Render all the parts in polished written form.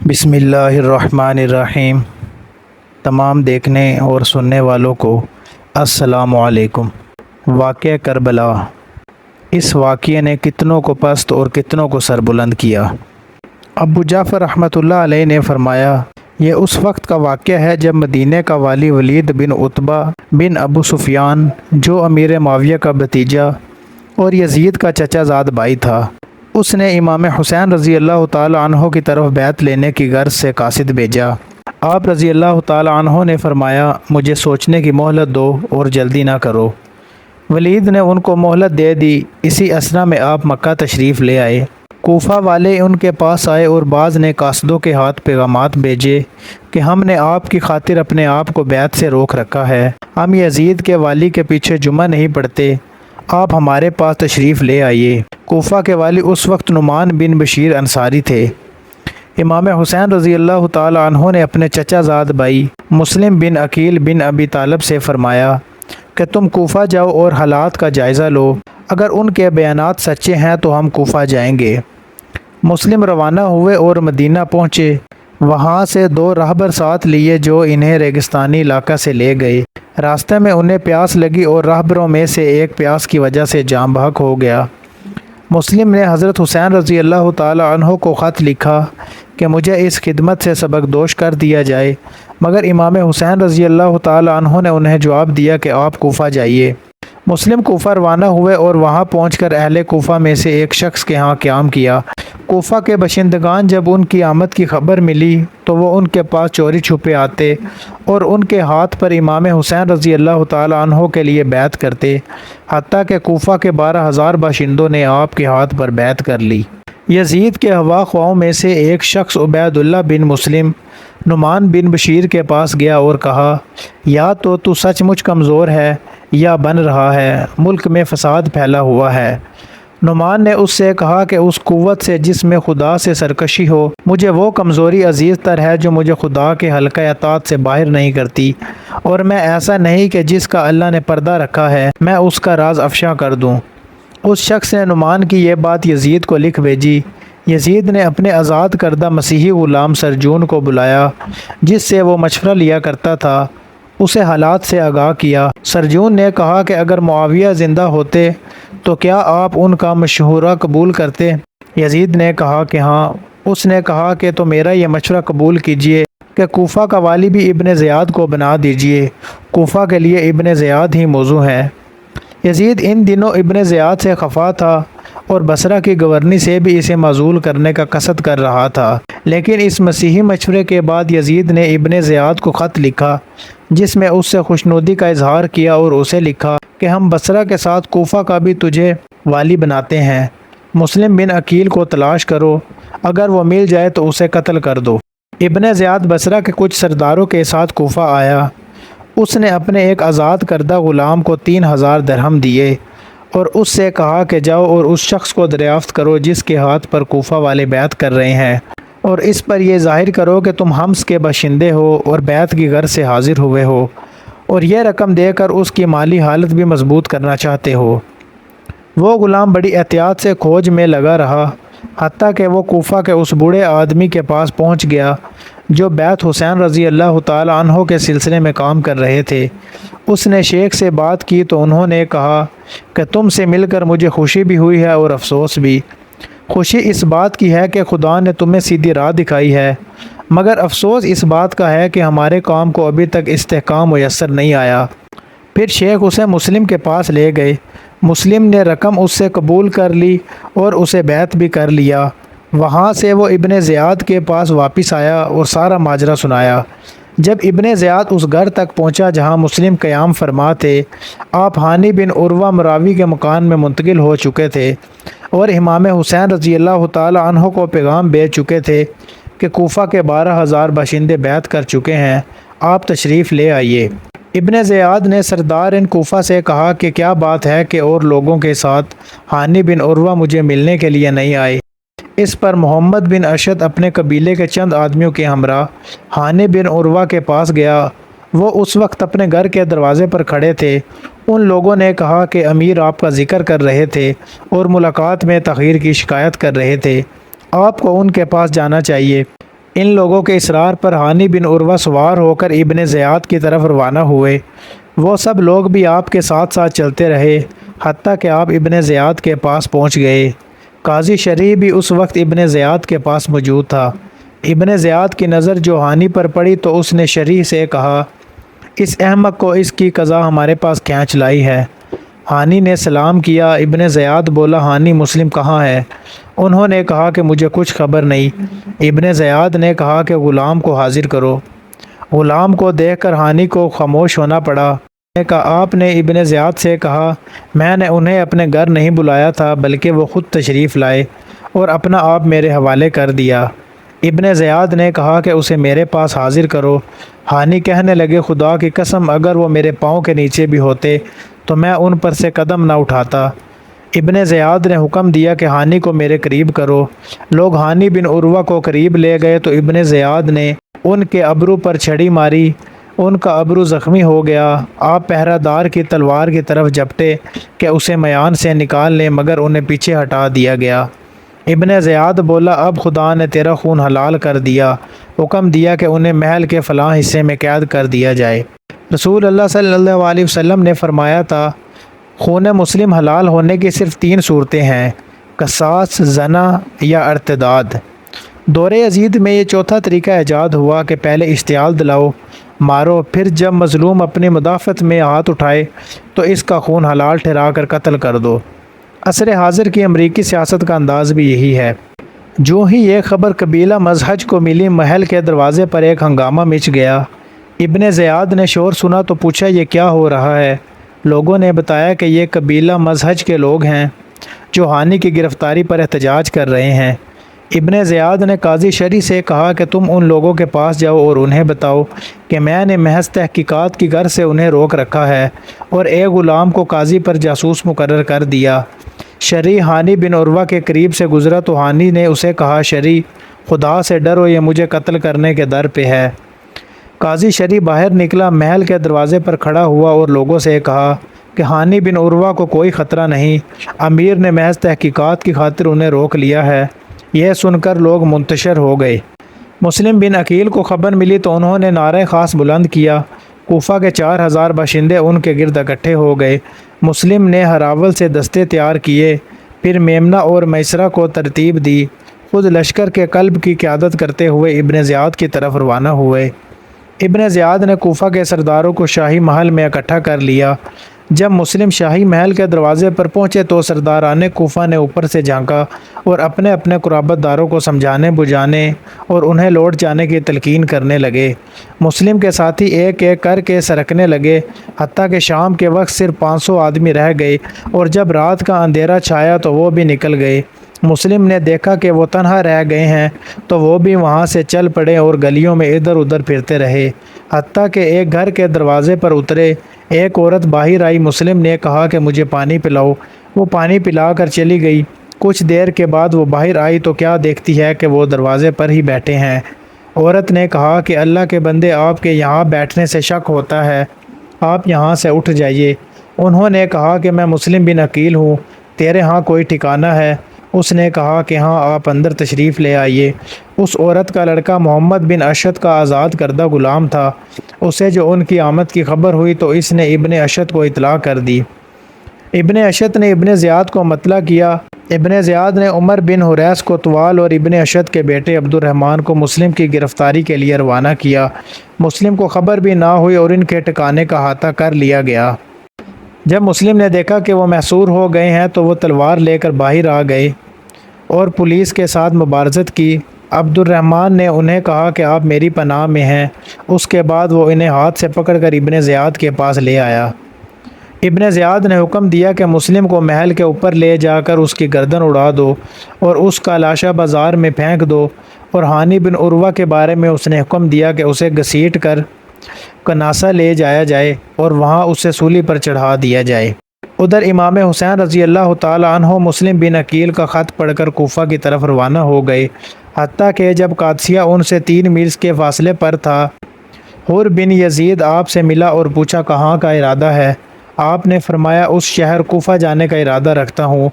بسم اللہ الرحمن الرحیم۔ تمام دیکھنے اور سننے والوں کو السلام علیکم۔ واقعہ کربلا۔ اس واقعے نے کتنوں کو پست اور کتنوں کو سر بلند کیا۔ ابو جعفر رحمۃ اللہ علیہ نے فرمایا، یہ اس وقت کا واقعہ ہے جب مدینہ کا والی ولید بن عتبہ بن ابو سفیان، جو امیر معاویہ کا بھتیجا اور یزید کا چچا زاد بھائی تھا، اس نے امام حسین رضی اللہ تعالی عنہ کی طرف بیعت لینے کی غرض سے قاصد بھیجا۔ آپ رضی اللہ تعالی عنہ نے فرمایا، مجھے سوچنے کی مہلت دو اور جلدی نہ کرو۔ ولید نے ان کو مہلت دے دی۔ اسی اثنا میں آپ مکہ تشریف لے آئے۔ کوفہ والے ان کے پاس آئے اور بعض نے قاصدوں کے ہاتھ پیغامات بھیجے کہ ہم نے آپ کی خاطر اپنے آپ کو بیعت سے روک رکھا ہے، ہم یزید کے والی کے پیچھے جمعہ نہیں پڑھتے، آپ ہمارے پاس تشریف لے آئیے۔ کوفہ کے والی اس وقت نعمان بن بشیر انصاری تھے۔ امام حسین رضی اللہ تعالی عنہ نے اپنے چچا زاد بھائی مسلم بن عقیل بن ابی طالب سے فرمایا کہ تم کوفہ جاؤ اور حالات کا جائزہ لو، اگر ان کے بیانات سچے ہیں تو ہم کوفہ جائیں گے۔ مسلم روانہ ہوئے اور مدینہ پہنچے۔ وہاں سے 2 راہبر ساتھ لیے جو انہیں ریگستانی علاقہ سے لے گئے۔ راستے میں انہیں پیاس لگی اور راہبروں میں سے ایک پیاس کی وجہ سے جاں بحق ہو گیا۔ مسلم نے حضرت حسین رضی اللہ تعالی عنہ کو خط لکھا کہ مجھے اس خدمت سے سبق دوش کر دیا جائے، مگر امام حسین رضی اللہ تعالی عنہ نے انہیں جواب دیا کہ آپ کوفہ جائیے۔ مسلم کوفہ روانہ ہوئے اور وہاں پہنچ کر اہل کوفہ میں سے ایک شخص کے ہاں قیام کیا۔ کوفہ کے باشندگان جب ان کی آمد کی خبر ملی تو وہ ان کے پاس چوری چھپے آتے اور ان کے ہاتھ پر امام حسین رضی اللہ تعالی عنہ کے لیے بیعت کرتے، حتیٰ کہ کوفہ کے 12,000 باشندوں نے آپ کے ہاتھ پر بیعت کر لی۔ یزید کے ہوا خواہوں میں سے ایک شخص عبید اللہ بن مسلم نعمان بن بشیر کے پاس گیا اور کہا، یا تو سچ مچ کمزور ہے یا بن رہا ہے، ملک میں فساد پھیلا ہوا ہے۔ نعمان نے اس سے کہا کہ اس قوت سے جس میں خدا سے سرکشی ہو، مجھے وہ کمزوری عزیز تر ہے جو مجھے خدا کے حلقہ اطاعت سے باہر نہیں کرتی، اور میں ایسا نہیں کہ جس کا اللہ نے پردہ رکھا ہے میں اس کا راز افشاں کر دوں۔ اس شخص نے نعمان کی یہ بات یزید کو لکھ بھیجی۔ یزید نے اپنے آزاد کردہ مسیحی غلام سرجون کو بلایا جس سے وہ مشورہ لیا کرتا تھا، اسے حالات سے آگاہ کیا۔ سرجون نے کہا کہ اگر معاویہ زندہ ہوتے تو کیا آپ ان کا مشورہ قبول کرتے؟ یزید نے کہا کہ ہاں۔ اس نے کہا کہ تو میرا یہ مشورہ قبول کیجئے کہ کوفہ کا والی بھی ابن زیاد کو بنا دیجئے، کوفہ کے لیے ابن زیاد ہی موضوع ہے۔ یزید ان دنوں ابن زیاد سے خفا تھا اور بصرہ کی گورنی سے بھی اسے معزول کرنے کا قصد کر رہا تھا، لیکن اس مسیحی مشورے کے بعد یزید نے ابن زیاد کو خط لکھا جس میں اس سے خوشنودی کا اظہار کیا اور اسے لکھا کہ ہم بصرہ کے ساتھ کوفہ کا بھی تجھے والی بناتے ہیں، مسلم بن عقیل کو تلاش کرو، اگر وہ مل جائے تو اسے قتل کر دو۔ ابن زیاد بصرہ کے کچھ سرداروں کے ساتھ کوفہ آیا۔ اس نے اپنے ایک آزاد کردہ غلام کو 3,000 درہم دیے اور اس سے کہا کہ جاؤ اور اس شخص کو دریافت کرو جس کے ہاتھ پر کوفہ والے بیعت کر رہے ہیں، اور اس پر یہ ظاہر کرو کہ تم حمص کے باشندے ہو اور بیعت کی غرض سے حاضر ہوئے ہو، اور یہ رقم دے کر اس کی مالی حالت بھی مضبوط کرنا چاہتے ہو۔ وہ غلام بڑی احتیاط سے کھوج میں لگا رہا، حتیٰ کہ وہ کوفہ کے اس بوڑھے آدمی کے پاس پہنچ گیا جو بیعت حسین رضی اللہ تعالی عنہ کے سلسلے میں کام کر رہے تھے۔ اس نے شیخ سے بات کی تو انہوں نے کہا کہ تم سے مل کر مجھے خوشی بھی ہوئی ہے اور افسوس بھی۔ خوشی اس بات کی ہے کہ خدا نے تمہیں سیدھی راہ دکھائی ہے، مگر افسوس اس بات کا ہے کہ ہمارے کام کو ابھی تک استحکام میسر نہیں آیا۔ پھر شیخ اسے مسلم کے پاس لے گئے۔ مسلم نے رقم اس سے قبول کر لی اور اسے بیعت بھی کر لیا۔ وہاں سے وہ ابن زیاد کے پاس واپس آیا اور سارا ماجرا سنایا۔ جب ابن زیاد اس گھر تک پہنچا جہاں مسلم قیام فرما تھے، آپ ہانی بن عروہ مراوی کے مکان میں منتقل ہو چکے تھے اور امام حسین رضی اللہ تعالی عنہ کو پیغام بھیج چکے تھے کہ کوفہ کے 12,000 باشندے بیعت کر چکے ہیں، آپ تشریف لے آئیے۔ ابن زیاد نے سردار ان کوفہ سے کہا کہ کیا بات ہے کہ اور لوگوں کے ساتھ ہانی بن عروہ مجھے ملنے کے لیے نہیں آئے؟ اس پر محمد بن اشد اپنے قبیلے کے چند آدمیوں کے ہمراہ ہانی بن عروہ کے پاس گیا۔ وہ اس وقت اپنے گھر کے دروازے پر کھڑے تھے۔ ان لوگوں نے کہا کہ امیر آپ کا ذکر کر رہے تھے اور ملاقات میں تاخیر کی شکایت کر رہے تھے، آپ کو ان کے پاس جانا چاہیے۔ ان لوگوں کے اصرار پر ہانی بن عروہ سوار ہو کر ابن زیاد کی طرف روانہ ہوئے۔ وہ سب لوگ بھی آپ کے ساتھ ساتھ چلتے رہے حتیٰ کہ آپ ابن زیاد کے پاس پہنچ گئے۔ قاضی شریح بھی اس وقت ابن زیاد کے پاس موجود تھا۔ ابن زیاد کی نظر جو ہانی پر پڑی تو اس نے شریح سے کہا، اس احمق کو اس کی قضا ہمارے پاس کھینچ لائی ہے۔ ہانی نے سلام کیا۔ ابن زیاد بولا، ہانی مسلم کہاں ہے؟ انہوں نے کہا کہ مجھے کچھ خبر نہیں۔ ابن زیاد نے کہا کہ غلام کو حاضر کرو۔ غلام کو دیکھ کر ہانی کو خاموش ہونا پڑا۔ نے کہا، آپ نے ابن زیاد سے کہا میں نے انہیں اپنے گھر نہیں بلایا تھا بلکہ وہ خود تشریف لائے اور اپنا آپ میرے حوالے کر دیا۔ ابن زیاد نے کہا کہ اسے میرے پاس حاضر کرو۔ ہانی کہنے لگے، خدا کی قسم اگر وہ میرے پاؤں کے نیچے بھی ہوتے تو میں ان پر سے قدم نہ اٹھاتا۔ ابن زیاد نے حکم دیا کہ ہانی کو میرے قریب کرو۔ لوگ ہانی بن عروہ کو قریب لے گئے تو ابن زیاد نے ان کے ابرو پر چھڑی ماری۔ ان کا ابرو زخمی ہو گیا۔ آپ پہرہ دار کی تلوار کی طرف جھپٹے کہ اسے میان سے نکال لیں مگر انہیں پیچھے ہٹا دیا گیا۔ ابن زیاد بولا، اب خدا نے تیرا خون حلال کر دیا۔ حکم دیا کہ انہیں محل کے فلاں حصے میں قید کر دیا جائے۔ رسول اللہ صلی اللہ علیہ وسلم نے فرمایا تھا، خون مسلم حلال ہونے کی صرف 3 صورتیں ہیں، قصاص، زنا یا ارتداد۔ دور یزید میں یہ چوتھا طریقہ ایجاد ہوا کہ پہلے اشتعال دلاؤ، مارو، پھر جب مظلوم اپنی مدافعت میں ہاتھ اٹھائے تو اس کا خون حلال ٹھہرا کر قتل کر دو۔ عصر حاضر کی امریکی سیاست کا انداز بھی یہی ہے۔ جو ہی یہ خبر قبیلہ مزہج کو ملی، محل کے دروازے پر ایک ہنگامہ مچ گیا۔ ابن زیاد نے شور سنا تو پوچھا، یہ کیا ہو رہا ہے؟ لوگوں نے بتایا کہ یہ قبیلہ مزہج کے لوگ ہیں جو ہانی کی گرفتاری پر احتجاج کر رہے ہیں۔ ابن زیاد نے قاضی شریح سے کہا کہ تم ان لوگوں کے پاس جاؤ اور انہیں بتاؤ کہ میں نے محض تحقیقات کی غرض سے انہیں روک رکھا ہے اور ایک غلام کو قاضی پر جاسوس مقرر کر دیا۔ شریح ہانی بن عروہ کے قریب سے گزرا تو ہانی نے اسے کہا، شریح خدا سے ڈرو، یہ مجھے قتل کرنے کے در پہ ہے۔ قاضی شریح باہر نکلا، محل کے دروازے پر کھڑا ہوا اور لوگوں سے کہا کہ ہانی بن عروہ کو کوئی خطرہ نہیں، امیر نے محض تحقیقات کی خاطر انہیں روک لیا ہے۔ یہ سن کر لوگ منتشر ہو گئے۔ مسلم بن عقیل کو خبر ملی تو انہوں نے نعرہ خاص بلند کیا۔ کوفہ کے 4000 باشندے ان کے گرد اکٹھے ہو گئے۔ مسلم نے ہراول سے دستے تیار کیے، پھر میمنہ اور میسرہ کو ترتیب دی، خود لشکر کے قلب کی قیادت کرتے ہوئے ابن زیاد کی طرف روانہ ہوئے۔ ابن زیاد نے کوفہ کے سرداروں کو شاہی محل میں اکٹھا کر لیا۔ جب مسلم شاہی محل کے دروازے پر پہنچے تو سرداران کوفہ نے اوپر سے جھانکا اور اپنے اپنے قرابت داروں کو سمجھانے بجھانے اور انہیں لوٹ جانے کی تلقین کرنے لگے۔ مسلم کے ساتھی ایک ایک کر کے سرکنے لگے حتیٰ کہ شام کے وقت صرف 500 آدمی رہ گئے اور جب رات کا اندھیرا چھایا تو وہ بھی نکل گئے۔ مسلم نے دیکھا کہ وہ تنہا رہ گئے ہیں تو وہ بھی وہاں سے چل پڑے اور گلیوں میں ادھر ادھر پھرتے رہے حتیٰ کہ ایک گھر کے دروازے پر اترے۔ ایک عورت باہر آئی، مسلم نے کہا کہ مجھے پانی پلاؤ۔ وہ پانی پلا کر چلی گئی۔ کچھ دیر کے بعد وہ باہر آئی تو کیا دیکھتی ہے کہ وہ دروازے پر ہی بیٹھے ہیں۔ عورت نے کہا کہ اللہ کے بندے، آپ کے یہاں بیٹھنے سے شک ہوتا ہے، آپ یہاں سے اٹھ جائیے۔ انہوں نے کہا کہ میں مسلم بن عقیل ہوں، تیرے ہاں کوئی ٹھکانہ ہے؟ اس نے کہا کہ ہاں، آپ اندر تشریف لے آئیے۔ اس عورت کا لڑکا محمد بن اشد کا آزاد کردہ غلام تھا۔ اسے جو ان کی آمد کی خبر ہوئی تو اس نے ابن اشد کو اطلاع کر دی۔ ابن اشد نے ابن زیاد کو مطلع کیا۔ ابن زیاد نے عمر بن حریث کو طوال اور ابن اشد کے بیٹے عبد الرحمن کو مسلم کی گرفتاری کے لیے روانہ کیا۔ مسلم کو خبر بھی نہ ہوئی اور ان کے ٹھکانے کا احاطہ کر لیا گیا۔ جب مسلم نے دیکھا کہ وہ محصور ہو گئے ہیں تو وہ تلوار لے کر باہر آ گئے اور پولیس کے ساتھ مبارزت کی۔ عبد الرحمن نے انہیں کہا کہ آپ میری پناہ میں ہیں۔ اس کے بعد وہ انہیں ہاتھ سے پکڑ کر ابن زیاد کے پاس لے آیا۔ ابن زیاد نے حکم دیا کہ مسلم کو محل کے اوپر لے جا کر اس کی گردن اڑا دو اور اس کا لاشا بازار میں پھینک دو، اور ہانی بن عروہ کے بارے میں اس نے حکم دیا کہ اسے گھسیٹ کر کناسہ لے جایا جائے اور وہاں اسے سولی پر چڑھا دیا جائے۔ ادھر امام حسین رضی اللہ تعالی عنہ مسلم بن عقیل کا خط پڑھ کر کوفہ کی طرف روانہ ہو گئے، حتیٰ کہ جب قادسیہ ان سے 3 میل کے فاصلے پر تھا، حر بن یزید آپ سے ملا اور پوچھا کہاں کا ارادہ ہے؟ آپ نے فرمایا اس شہر کوفہ جانے کا ارادہ رکھتا ہوں۔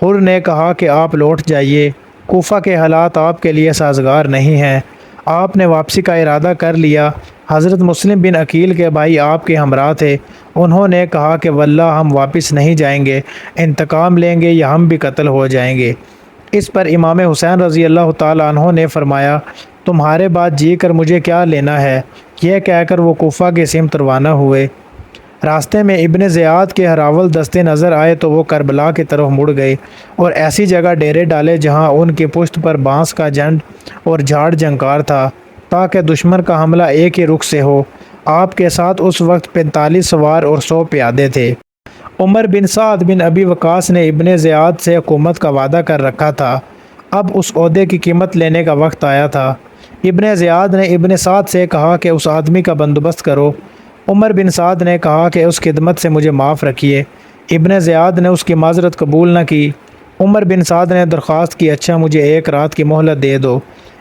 حر نے کہا کہ آپ لوٹ جائیے، کوفہ کے حالات آپ کے لیے سازگار نہیں ہیں، آپ نے واپسی کا ارادہ کر لیا۔ حضرت مسلم بن عقیل کے بھائی آپ کے ہمراہ تھے۔ انہوں نے کہا کہ واللہ ہم واپس نہیں جائیں گے، انتقام لیں گے یا ہم بھی قتل ہو جائیں گے۔ اس پر امام حسین رضی اللہ تعالیٰ عنہ نے فرمایا تمہارے بعد جی کر مجھے کیا لینا ہے۔ یہ کہہ کر وہ کوفہ کے سمت روانہ ہوئے۔ راستے میں ابن زیاد کے ہراول دستے نظر آئے تو وہ کربلا کی طرف مڑ گئے اور ایسی جگہ ڈیرے ڈالے جہاں ان کی پشت پر بانس کا جھنڈ اور جھاڑ جھنکار تھا تاکہ دشمن کا حملہ ایک ہی رخ سے ہو۔ آپ کے ساتھ اس وقت 45 سوار اور 100 پیادے تھے۔ عمر بن سعد بن ابی وقاص نے ابن زیاد سے حکومت کا وعدہ کر رکھا تھا، اب اس عہدے کی قیمت لینے کا وقت آیا تھا۔ ابن زیاد نے ابن سعد سے کہا کہ اس آدمی کا بندوبست کرو۔ عمر بن سعد نے کہا کہ اس خدمت سے مجھے معاف رکھیے۔ ابن زیاد نے اس کی معذرت قبول نہ کی۔ عمر بن سعد نے درخواست کی اچھا مجھے 1 رات کی مہلت دے دو۔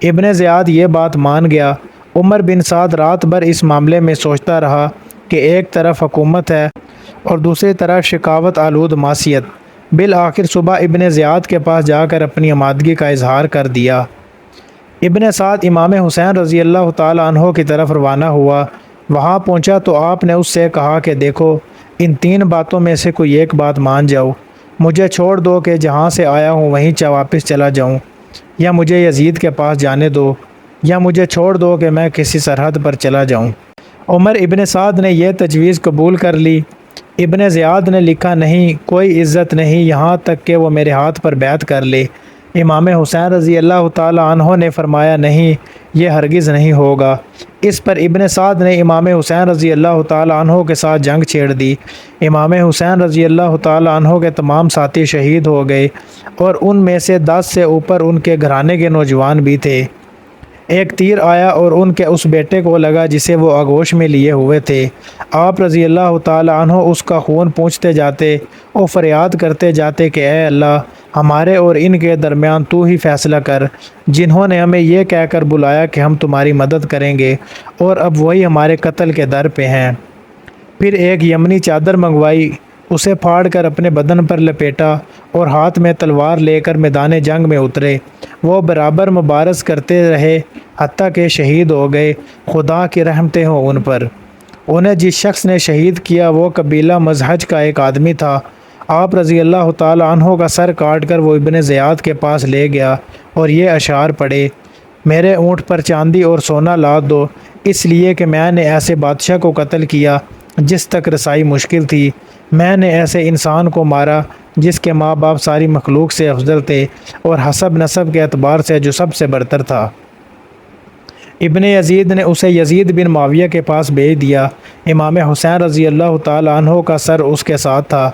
ابن زیاد یہ بات مان گیا۔ عمر بن سعد رات بھر اس معاملے میں سوچتا رہا کہ ایک طرف حکومت ہے اور دوسری طرف شکاوت آلود معصیت۔ بالآخر صبح ابن زیاد کے پاس جا کر اپنی آمادگی کا اظہار کر دیا۔ ابن سعد امام حسین رضی اللہ تعالیٰ عنہ کی طرف روانہ ہوا۔ وہاں پہنچا تو آپ نے اس سے کہا کہ دیکھو ان 3 باتوں میں سے کوئی ایک بات مان جاؤ، مجھے چھوڑ دو کہ جہاں سے آیا ہوں وہیں واپس چلا جاؤں، یا مجھے یزید کے پاس جانے دو، یا مجھے چھوڑ دو کہ میں کسی سرحد پر چلا جاؤں۔ عمر ابن سعد نے یہ تجویز قبول کر لی۔ ابن زیاد نے لکھا نہیں کوئی عزت نہیں یہاں تک کہ وہ میرے ہاتھ پر بیعت کر لے۔ امام حسین رضی اللہ تعالیٰ عنہ نے فرمایا نہیں یہ ہرگز نہیں ہوگا۔ اس پر ابن سعد نے امام حسین رضی اللہ تعالیٰ عنہ کے ساتھ جنگ چھیڑ دی۔ امام حسین رضی اللہ تعالیٰ عنہ کے تمام ساتھی شہید ہو گئے اور ان میں سے 10 سے اوپر ان کے گھرانے کے نوجوان بھی تھے۔ ایک تیر آیا اور ان کے اس بیٹے کو لگا جسے وہ آغوش میں لیے ہوئے تھے۔ آپ رضی اللہ تعالیٰ عنہ اس کا خون پونچھتے جاتے اور فریاد کرتے جاتے کہ اے اللہ ہمارے اور ان کے درمیان تو ہی فیصلہ کر، جنہوں نے ہمیں یہ کہہ کر بلایا کہ ہم تمہاری مدد کریں گے اور اب وہی ہمارے قتل کے در پہ ہیں۔ پھر ایک یمنی چادر منگوائی، اسے پھاڑ کر اپنے بدن پر لپیٹا اور ہاتھ میں تلوار لے کر میدان جنگ میں اترے۔ وہ برابر مبارز کرتے رہے حتیٰ کہ شہید ہو گئے۔ خدا کی رحمتیں ہوں ان پر۔ انہیں جس شخص نے شہید کیا وہ قبیلہ مزہج کا ایک آدمی تھا۔ آپ رضی اللہ تعالیٰ عنہ کا سر کاٹ کر وہ ابن زیاد کے پاس لے گیا اور یہ اشعار پڑھے، میرے اونٹ پر چاندی اور سونا لاد دو، اس لیے کہ میں نے ایسے بادشاہ کو قتل کیا جس تک رسائی مشکل تھی، میں نے ایسے انسان کو مارا جس کے ماں باپ ساری مخلوق سے افضل تھے اور حسب نسب کے اعتبار سے جو سب سے برتر تھا۔ ابن یزید نے اسے یزید بن معاویہ کے پاس بھیج دیا۔ امام حسین رضی اللہ تعالیٰ عنہ کا سر اس کے ساتھ تھا۔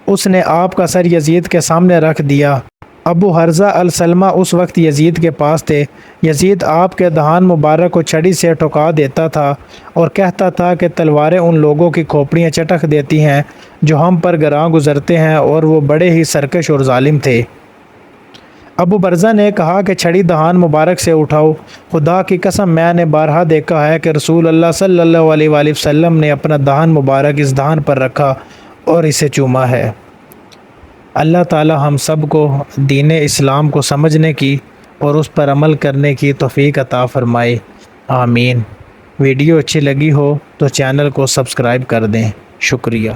اس نے آپ کا سر یزید کے سامنے رکھ دیا۔ ابو حرزہ السلمہ اس وقت یزید کے پاس تھے۔ یزید آپ کے دہان مبارک کو چھڑی سے ٹھکا دیتا تھا اور کہتا تھا کہ تلواریں ان لوگوں کی کھوپڑیاں چٹک دیتی ہیں جو ہم پر گراں گزرتے ہیں، اور وہ بڑے ہی سرکش اور ظالم تھے۔ ابو برزہ نے کہا کہ چھڑی دہان مبارک سے اٹھاؤ، خدا کی قسم میں نے بارہا دیکھا ہے کہ رسول اللہ صلی اللہ علیہ وآلہ وسلم نے اپنا دہان مبارک اس دہان پر رکھا اور اسے چوما ہے۔ اللہ تعالی ہم سب کو دین اسلام کو سمجھنے کی اور اس پر عمل کرنے کی توفیق عطا فرمائے، آمین۔ ویڈیو اچھی لگی ہو تو چینل کو سبسکرائب کر دیں، شکریہ۔